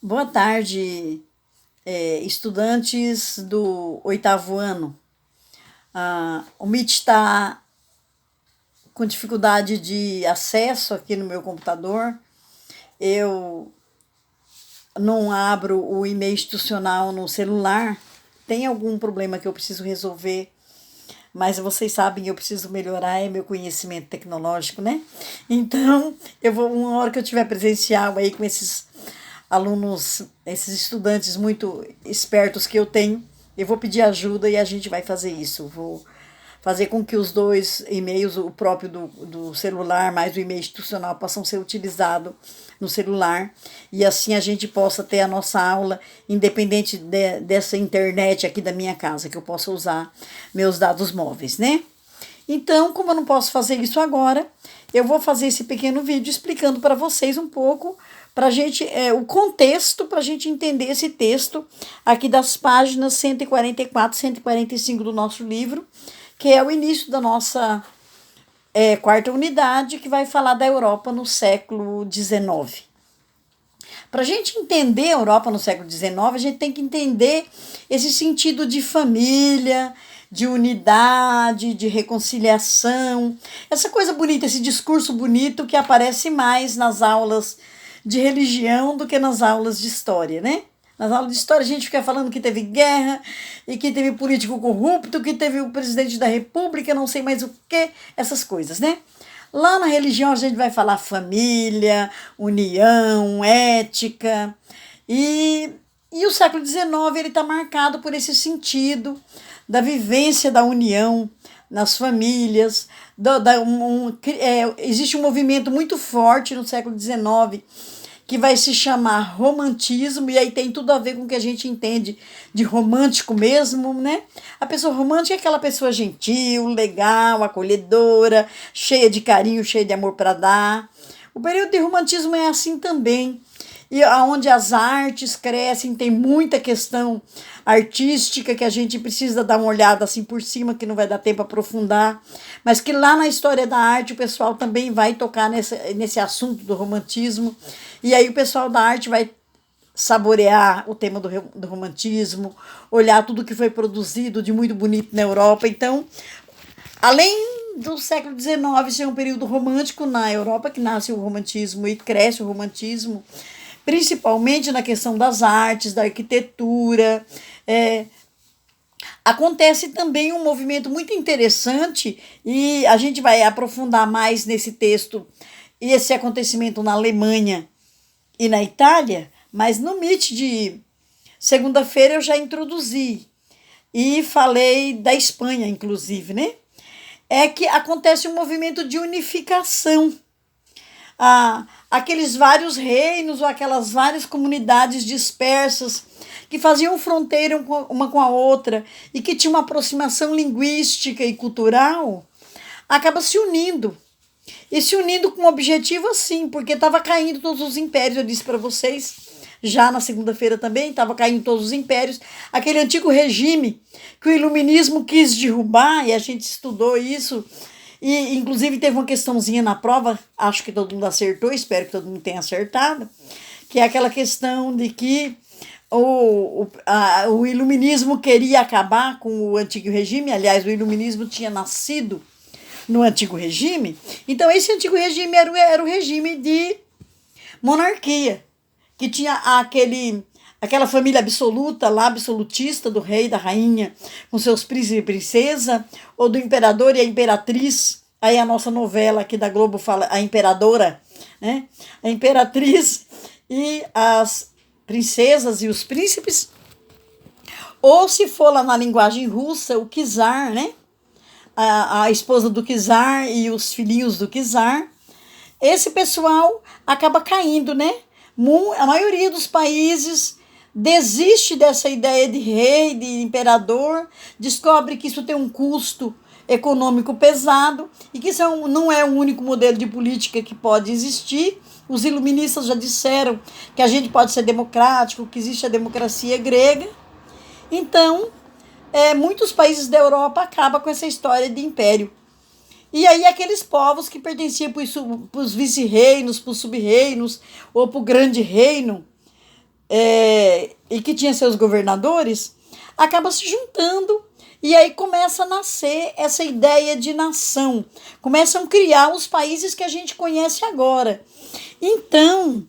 Boa tarde, estudantes do oitavo ano. O Meet está com dificuldade de acesso aqui no meu computador. Eu não abro o e-mail institucional no celular. Tem algum problema que eu preciso resolver, mas vocês sabem, eu preciso melhorar meu conhecimento tecnológico, né? Então, uma hora que eu tiver presencial aí com esses alunos, esses estudantes muito espertos que eu tenho, eu vou pedir ajuda e a gente vai fazer isso. Vou fazer com que os dois e-mails, o próprio do celular, mais o e-mail institucional, possam ser utilizados no celular, e assim a gente possa ter a nossa aula independente dessa internet aqui da minha casa, que eu possa usar meus dados móveis, né? Então, como eu não posso fazer isso agora, eu vou fazer esse pequeno vídeo explicando para vocês um pouco, para a gente, o contexto, para a gente entender esse texto aqui das páginas 144, 145 do nosso livro, que é o início da nossa quarta unidade, que vai falar da Europa no século XIX. Para a gente entender a Europa no século XIX, a gente tem que entender esse sentido de família, de unidade, de reconciliação, essa coisa bonita, esse discurso bonito que aparece mais nas aulas de religião do que nas aulas de história, né? Nas aulas de história a gente fica falando que teve guerra e que teve político corrupto, que teve o presidente da república, não sei mais o que, essas coisas, né? Lá na religião a gente vai falar família, união, ética, e o século XIX ele está marcado por esse sentido da vivência da união nas famílias. Existe um movimento muito forte no século XIX que vai se chamar romantismo, e aí tem tudo a ver com o que a gente entende de romântico mesmo, né? A pessoa romântica é aquela pessoa gentil, legal, acolhedora, cheia de carinho, cheia de amor para dar. O período de romantismo é assim também, e onde as artes crescem, tem muita questão artística que a gente precisa dar uma olhada assim por cima, que não vai dar tempo a aprofundar, mas que lá na história da arte o pessoal também vai tocar nesse assunto do romantismo, e aí o pessoal da arte vai saborear o tema do romantismo, olhar tudo que foi produzido de muito bonito na Europa. Então, além do século XIX ser um período romântico na Europa, que nasce o romantismo e cresce o romantismo, principalmente na questão das artes, da arquitetura. Acontece também um movimento muito interessante, e a gente vai aprofundar mais nesse texto e esse acontecimento na Alemanha e na Itália, mas no Meet de segunda-feira eu já introduzi e falei da Espanha, inclusive, né? É que acontece um movimento de unificação. Aqueles vários reinos ou aquelas várias comunidades dispersas que faziam fronteira uma com a outra e que tinham uma aproximação linguística e cultural, acaba se unindo. E se unindo com um objetivo assim, porque estava caindo todos os impérios, eu disse para vocês, já na segunda-feira também, estava caindo todos os impérios, aquele antigo regime que o iluminismo quis derrubar, e a gente estudou isso. E, inclusive, teve uma questãozinha na prova, acho que todo mundo acertou, espero que todo mundo tenha acertado, que é aquela questão de que o iluminismo queria acabar com o antigo regime. Aliás, o iluminismo tinha nascido no antigo regime. Então, esse antigo regime era o regime de monarquia, que tinha aquela família absoluta, lá, absolutista, do rei, da rainha, com seus príncipes e princesa, ou do imperador e a imperatriz. Aí a nossa novela aqui da Globo fala a imperadora, né? A imperatriz e as princesas e os príncipes. Ou, se for lá na linguagem russa, o czar, né? A esposa do czar e os filhinhos do czar. Esse pessoal acaba caindo, né? A maioria dos países desiste dessa ideia de rei, de imperador, descobre que isso tem um custo econômico pesado e que isso não é o único modelo de política que pode existir. Os iluministas já disseram que a gente pode ser democrático, que existe a democracia grega. Então, muitos países da Europa acabam com essa história de império. E aí aqueles povos que pertenciam para os vice-reinos, para os sub-reinos ou para o grande reino, e que tinha seus governadores, acaba se juntando e aí começa a nascer essa ideia de nação. Começam a criar os países que a gente conhece agora. Então,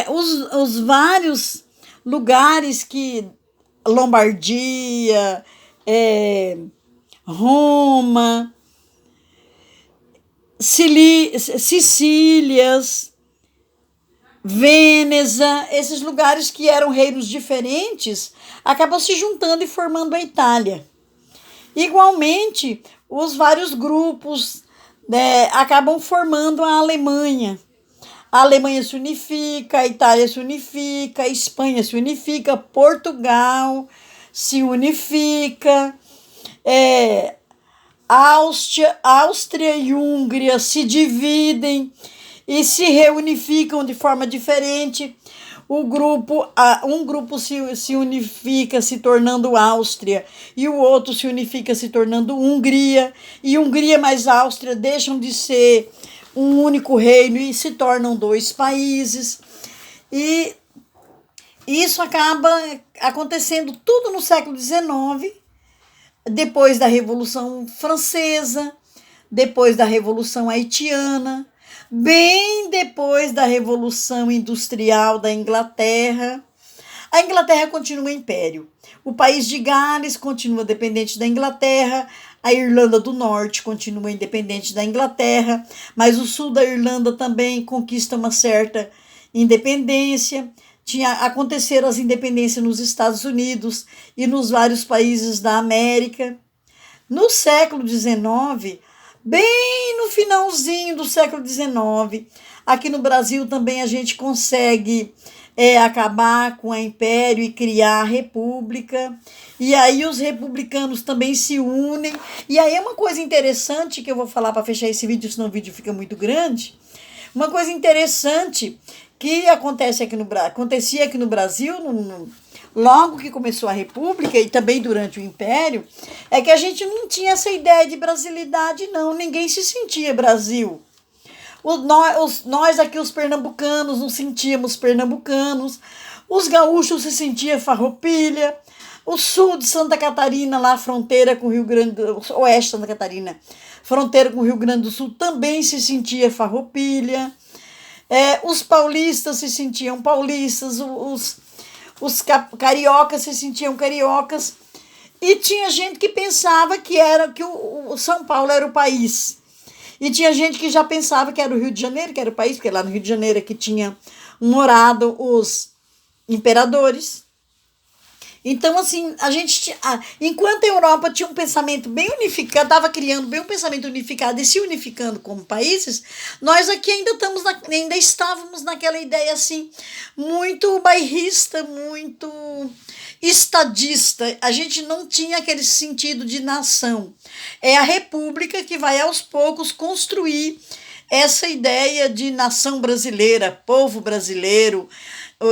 os vários lugares que Lombardia, Roma, Sicílias, Vêneza, esses lugares que eram reinos diferentes, acabam se juntando e formando a Itália. Igualmente, os vários grupos, né, acabam formando a Alemanha. A Alemanha se unifica, a Itália se unifica, a Espanha se unifica, Portugal se unifica, Áustria e Hungria se dividem e se reunificam de forma diferente. Um grupo se unifica se tornando Áustria e o outro se unifica se tornando Hungria, e Hungria mais Áustria deixam de ser um único reino e se tornam dois países. E isso acaba acontecendo tudo no século XIX, depois da Revolução Francesa, depois da Revolução Haitiana, bem depois da Revolução Industrial da Inglaterra. A Inglaterra continua império. O país de Gales continua dependente da Inglaterra. A Irlanda do Norte continua independente da Inglaterra, mas o sul da Irlanda também conquista uma certa independência. Aconteceram as independências nos Estados Unidos e nos vários países da América. No século XIX, bem no finalzinho do século XIX, aqui no Brasil também a gente consegue acabar com o império e criar a república. E aí os republicanos também se unem. E aí é uma coisa interessante que eu vou falar para fechar esse vídeo, senão o vídeo fica muito grande. Uma coisa interessante que acontecia aqui no Brasil, logo que começou a República e também durante o Império, é que a gente não tinha essa ideia de brasilidade, não. Ninguém se sentia Brasil. Nós aqui, os pernambucanos, não sentíamos pernambucanos. Os gaúchos se sentiam farroupilha. O sul de Santa Catarina, lá fronteira com o Rio Grande do Sul, oeste de Santa Catarina, fronteira com o Rio Grande do Sul, também se sentia farroupilha. Os paulistas se sentiam paulistas, os cariocas se sentiam cariocas, e tinha gente que pensava que o São Paulo era o país, e tinha gente que já pensava que era o Rio de Janeiro, que era o país, porque lá no Rio de Janeiro é que tinha morado os imperadores. Então, assim, enquanto a Europa tinha um pensamento bem unificado, estava criando bem um pensamento unificado e se unificando como países, nós aqui ainda estávamos naquela ideia, assim, muito bairrista, muito estadista. A gente não tinha aquele sentido de nação. É a república que vai, aos poucos, construir essa ideia de nação brasileira, povo brasileiro,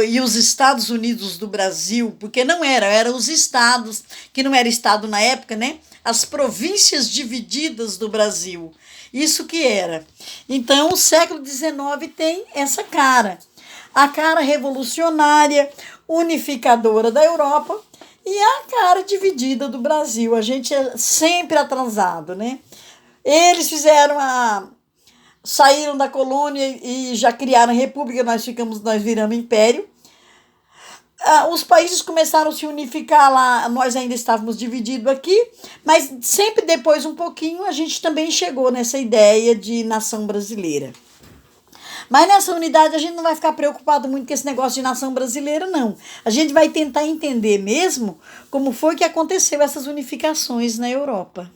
e os Estados Unidos do Brasil, porque eram os estados, que não era estado na época, né? As províncias divididas do Brasil. Isso que era. Então, o século XIX tem essa cara. A cara revolucionária, unificadora da Europa, e a cara dividida do Brasil. A gente é sempre atrasado, né? Eles saíram da colônia e já criaram a república, nós viramos império. Os países começaram a se unificar lá, nós ainda estávamos divididos aqui, mas sempre depois, um pouquinho, a gente também chegou nessa ideia de nação brasileira. Mas nessa unidade a gente não vai ficar preocupado muito com esse negócio de nação brasileira, não. A gente vai tentar entender mesmo como foi que aconteceu essas unificações na Europa.